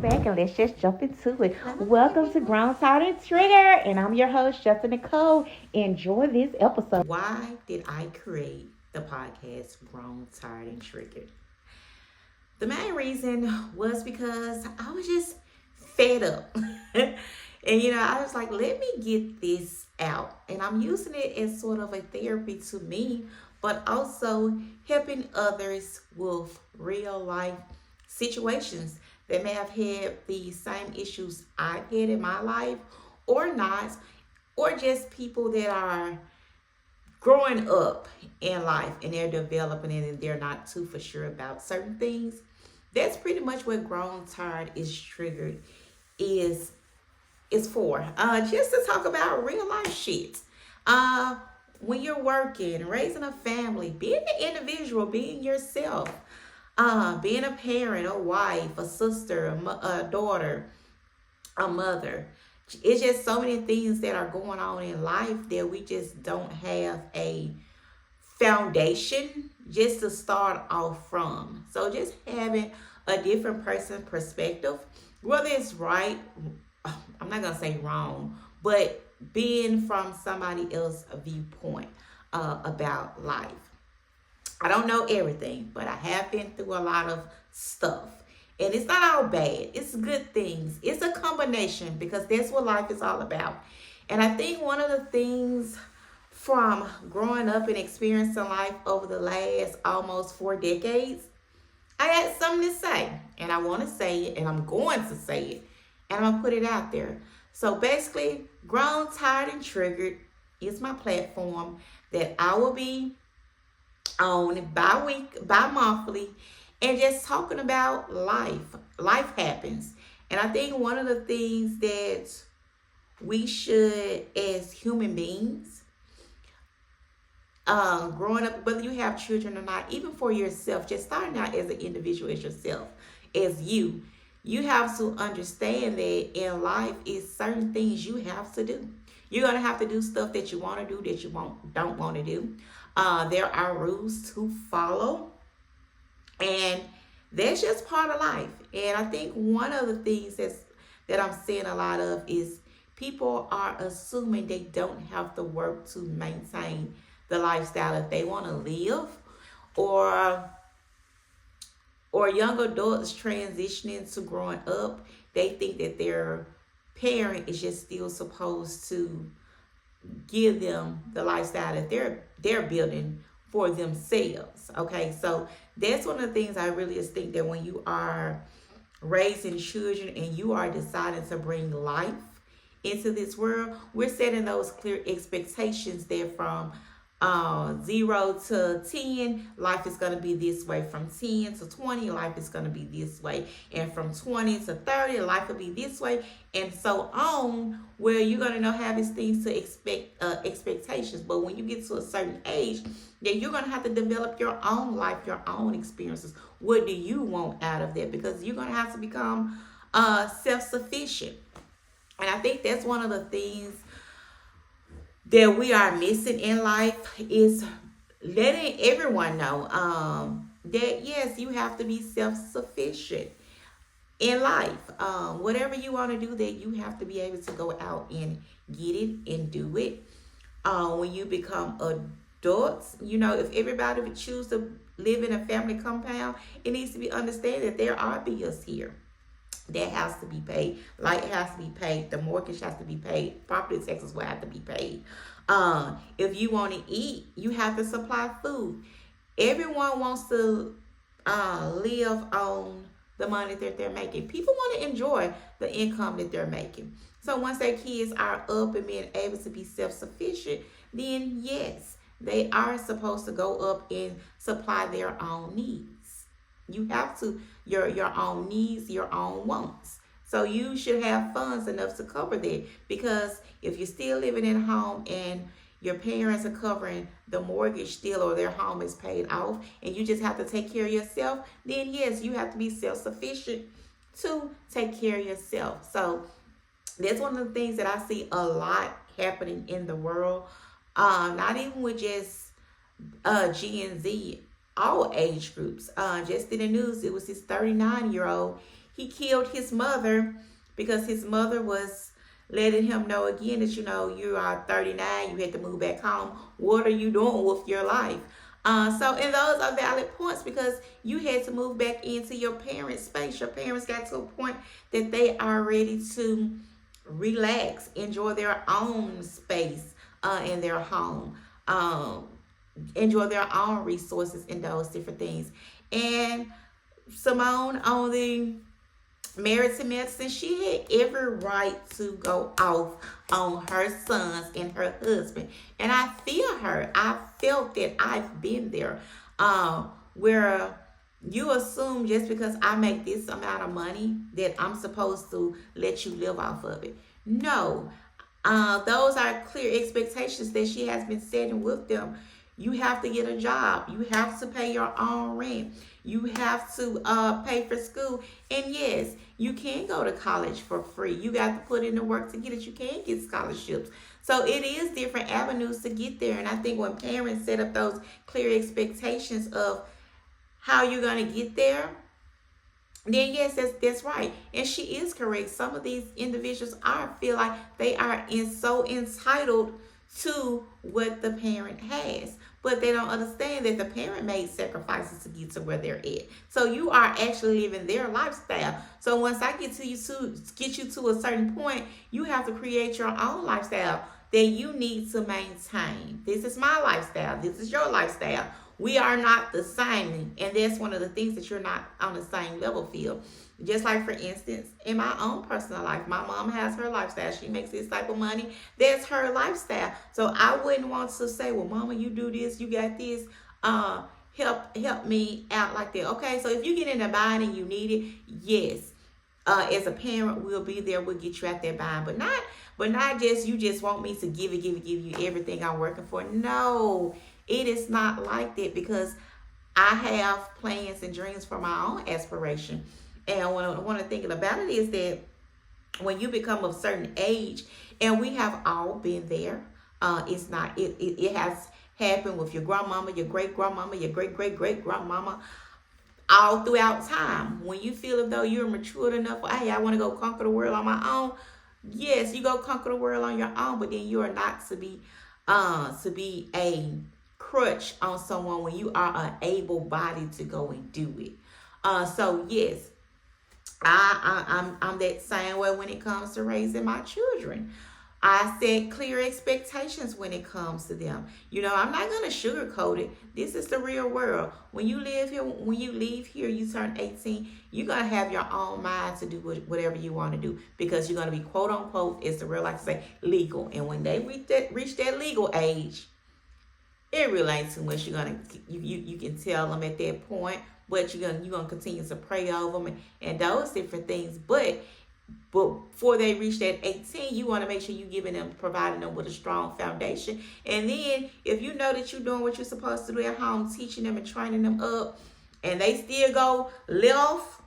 back and let's just jump into it. Welcome to Grown Tired and Trigger, and I'm your host, Justin Nicole. Enjoy this episode. Why did I create the podcast Grown, Tired, and Triggered? The main reason was because I was just fed up. And I was like, let me get this out. And I'm using it as sort of a therapy to me, but also helping others with real life situations that may have had the same issues I've had in my life or not, or just people that are growing up in life and they're developing it and they're not too for sure about certain things. That's pretty much what Grown Tired is Triggered is for. Just to talk about real life shit. When you're working, raising a family, being an individual, being yourself, being a parent, a wife, a sister, a daughter, a mother. It's just so many things that are going on in life that we just don't have a foundation just to start off from. So just having a different person's perspective, whether it's right, I'm not going to say wrong, but being from somebody else's viewpoint about life. I don't know everything, but I have been through a lot of stuff. And it's not all bad. It's good things. It's a combination because that's what life is all about. And I think one of the things from growing up and experiencing life over the last almost 4 decades, I had something to say. And I want to say it, and I'm going to say it. And I'm going to put it out there. So basically, Grown, Tired, and Triggered is my platform that I will be on bi-monthly, and just talking about life. Life happens. And I think one of the things that we should, as human beings, growing up, whether you have children or not, even for yourself, just starting out as an individual, as yourself, as you have to understand that in life is certain things you have to do. You're going to have to do stuff that you want to do that you don't want to do. There are rules to follow. And that's just part of life. And I think one of the things that I'm seeing a lot of is people are assuming they don't have to work to maintain the lifestyle that they want to live, or young adults transitioning to growing up. They think that their parent is just still supposed to give them the lifestyle that they're building for themselves. Okay, so that's one of the things I really just think, that when you are raising children and you are deciding to bring life into this world, we're setting those clear expectations there from 0 to 10, life is going to be this way. From 10 to 20, life is going to be this way. And from 20 to 30, life will be this way. And so on, where you're going to know have these things to expectations. But when you get to a certain age, then you're going to have to develop your own life, your own experiences. What do you want out of that? Because you're going to have to become self-sufficient. And I think that's one of the things that we are missing in life, is letting everyone know that yes, you have to be self-sufficient in life. Whatever you want to do, that you have to be able to go out and get it and do it. When you become adults, if everybody would choose to live in a family compound, it needs to be understood that there are bills here that has to be paid. Light has to be paid. The mortgage has to be paid. Property taxes will have to be paid. If you want to eat, you have to supply food. Everyone wants to live on the money that they're making. People want to enjoy the income that they're making. So once their kids are up and being able to be self-sufficient, then yes, they are supposed to go up and supply their own needs. You have to, your own needs, your own wants. So you should have funds enough to cover that. Because if you're still living in a home and your parents are covering the mortgage still, or their home is paid off, and you just have to take care of yourself, then yes, you have to be self-sufficient to take care of yourself. So that's one of the things that I see a lot happening in the world. Not even with just Gen Z, all age groups. Just in the news, it was this 39-year-old. he killed his mother because his mother was letting him know again that, you are 39, you had to move back home. What are you doing with your life? And those are valid points because you had to move back into your parents' space. Your parents got to a point that they are ready to relax, enjoy their own space in their home, enjoy their own resources and those different things. And Simone, on the married to medicine, she had every right to go off on her sons and her husband. And I feel her. I felt that. I've been there. Where you assume just because I make this amount of money that I'm supposed to let you live off of it. No. Those are clear expectations that she has been setting with them. You have to get a job. You have to pay your own rent. You have to pay for school. And yes, you can go to college for free. You got to put in the work to get it. You can get scholarships. So it is different avenues to get there. And I think when parents set up those clear expectations of how you're going to get there, then yes, that's right. And she is correct. Some of these individuals feel like they are so entitled to what the parent has. But they don't understand that the parent made sacrifices to get to where they're at. So you are actually living their lifestyle. So once I get you to a certain point, you have to create your own lifestyle that you need to maintain. This is my lifestyle. This is your lifestyle. We are not the same. And that's one of the things that you're not on the same level field. Just like, for instance, in my own personal life, my mom has her lifestyle. She makes this type of money. That's her lifestyle. So I wouldn't want to say, well, mama, you do this, you got this. Help me out like that. Okay, so if you get in a bind and you need it, yes. As a parent, we'll be there. We'll get you out that bind. But not just you just want me to give you everything I'm working for. No, it is not like that because I have plans and dreams for my own aspiration. And one of the things about it is that when you become of a certain age, and we have all been there, it has happened with your grandmama, your great grandmama, your great great great grandmama, all throughout time. When you feel as though you're matured enough, hey, I want to go conquer the world on my own. Yes, you go conquer the world on your own, but then you are not to be a crutch on someone when you are able bodied to go and do it. So yes, I'm that same way when it comes to raising my children. I set clear expectations when it comes to them. I'm not gonna sugarcoat it. This is the real world. When you leave here, you turn 18. You're gonna have your own mind to do whatever you want to do because you're gonna be quote unquote, as the real like to say, legal. And when they reach that legal age, it really ain't too much. You can tell them at that point, but you're gonna continue to pray over them and those different things. But before they reach that 18, you want to make sure you're providing them with a strong foundation. And then if you know that you're doing what you're supposed to do at home, teaching them and training them up, and they still go left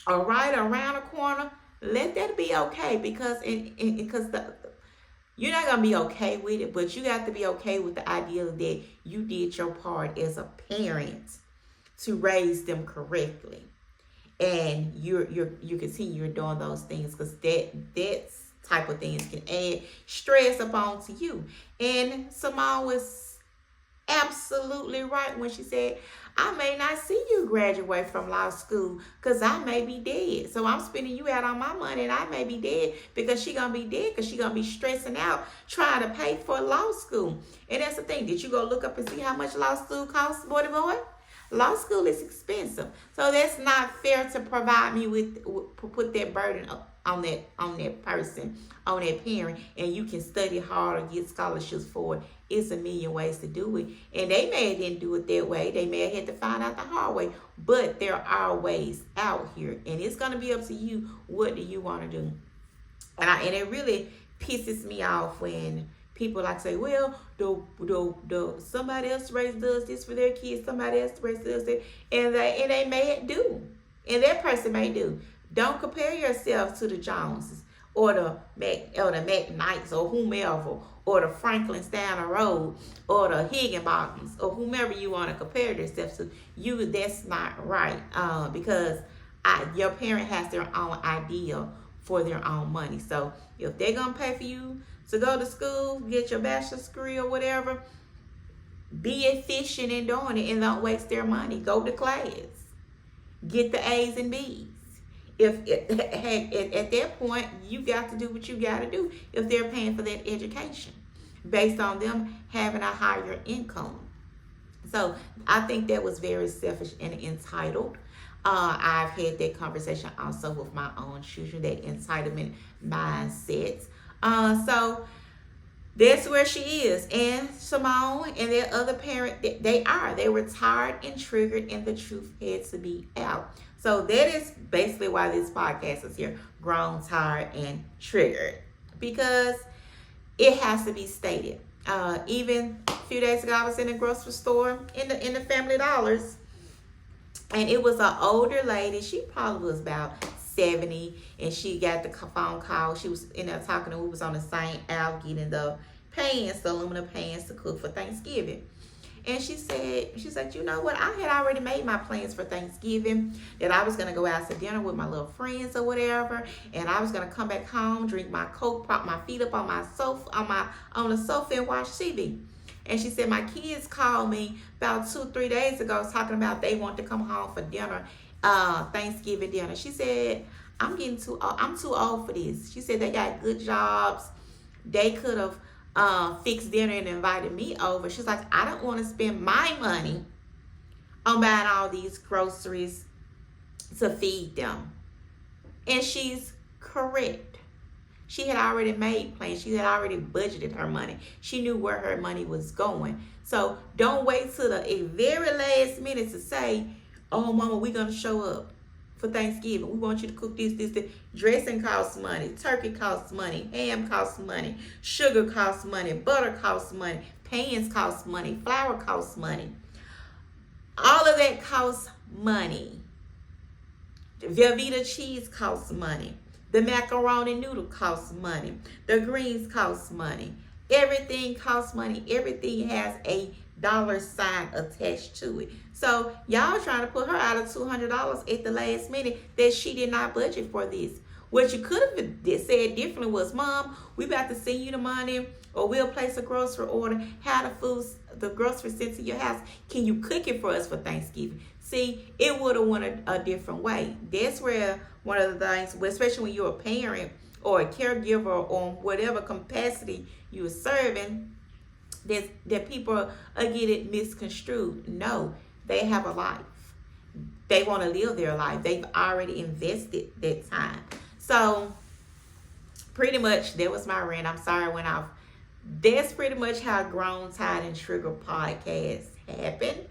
or right or around a corner, let that be okay because you're not gonna be okay with it, but you got to be okay with the idea that you did your part as a parent to raise them correctly. And you continue doing those things because that type of things can add stress upon to you. And Simone was absolutely right when she said, I may not see you graduate from law school because I may be dead. So I'm spending you out on my money and I may be dead because she's going to be dead because she's going to be stressing out trying to pay for law school. And that's the thing. Did you go look up and see how much law school costs, boy? Law school is expensive. So that's not fair to provide me with put that burden on that person, on that parent, and you can study hard or get scholarships for it. It's a million ways to do it. And they may have didn't do it that way. They may have had to find out the hard way. But there are ways out here. And it's gonna be up to you. What do you want to do? And it really pisses me off when people like say, well, the somebody else does this for their kids, somebody else does it, and they may do, and that person may do. Don't compare yourself to the Joneses or the McKnights or whomever, or the Franklins down the road, or the Higginbothams, or whomever you want to compare yourself to. That's not right, because your parent has their own idea for their own money. So if they're gonna pay for you to go to school, get your bachelor's degree or whatever, be efficient in doing it and don't waste their money. Go to class, get the A's and B's. If at that point, you got to do what you got to do if they're paying for that education based on them having a higher income. So I think that was very selfish and entitled. I've had that conversation also with my own children, that entitlement mindset. So that's where she is. And Simone and their other parent, they were tired and triggered, and the truth had to be out. So that is basically why this podcast is here, grown, tired, and triggered, because it has to be stated. Even a few days ago, I was in the grocery store in the Family Dollars, and it was an older lady. She probably was about 70, and she got the phone call. She was in there talking to who was on the same aisle getting the pans, the aluminum pans to cook for Thanksgiving. And she said, you know what? I had already made my plans for Thanksgiving, that I was going to go out to dinner with my little friends or whatever. And I was going to come back home, drink my Coke, prop my feet up on my sofa, on the sofa and watch TV. And she said, my kids called me about 2-3 days ago talking about they want to come home for dinner, Thanksgiving dinner. She said, I'm too old for this. She said they got good jobs. They could have fixed dinner and invited me over. She's like, I don't want to spend my money on buying all these groceries to feed them. And she's correct. She had already made plans. She had already budgeted her money. She knew where her money was going. So don't wait till the very last minute to say, oh, mama, we're going to show up for Thanksgiving. We want you to cook this. Dressing costs money. Turkey costs money. Ham costs money. Sugar costs money. Butter costs money. Pans costs money. Flour costs money. All of that costs money. Velveeta cheese costs money. The macaroni noodle costs money. The greens cost money. Everything costs money. Everything has a dollar sign attached to it. So y'all trying to put her out of $200 at the last minute that she did not budget for this. What you could have said differently was, Mom, we about to send you the money, or we'll place a grocery order. Have the grocery sent to your house. Can you cook it for us for Thanksgiving? See, it would have went a different way. That's where one of the things, especially when you're a parent or a caregiver or whatever capacity you're serving, that people are getting misconstrued. No, they have a life. They want to live their life. They've already invested that time. So pretty much that was my rant. I'm sorry I went off. That's pretty much how Grown, Tired, and Trigger podcast happened.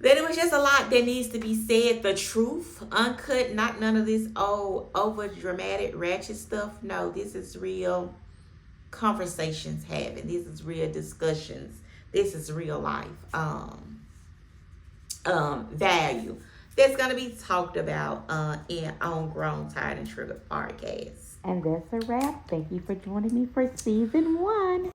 That it was just a lot that needs to be said. The truth, uncut, not none of this over dramatic, ratchet stuff. No, this is real conversations having. This is real discussions. This is real life value that's going to be talked about on Grown, Tired, and Triggered podcast. And that's a wrap. Thank you for joining me for season 1.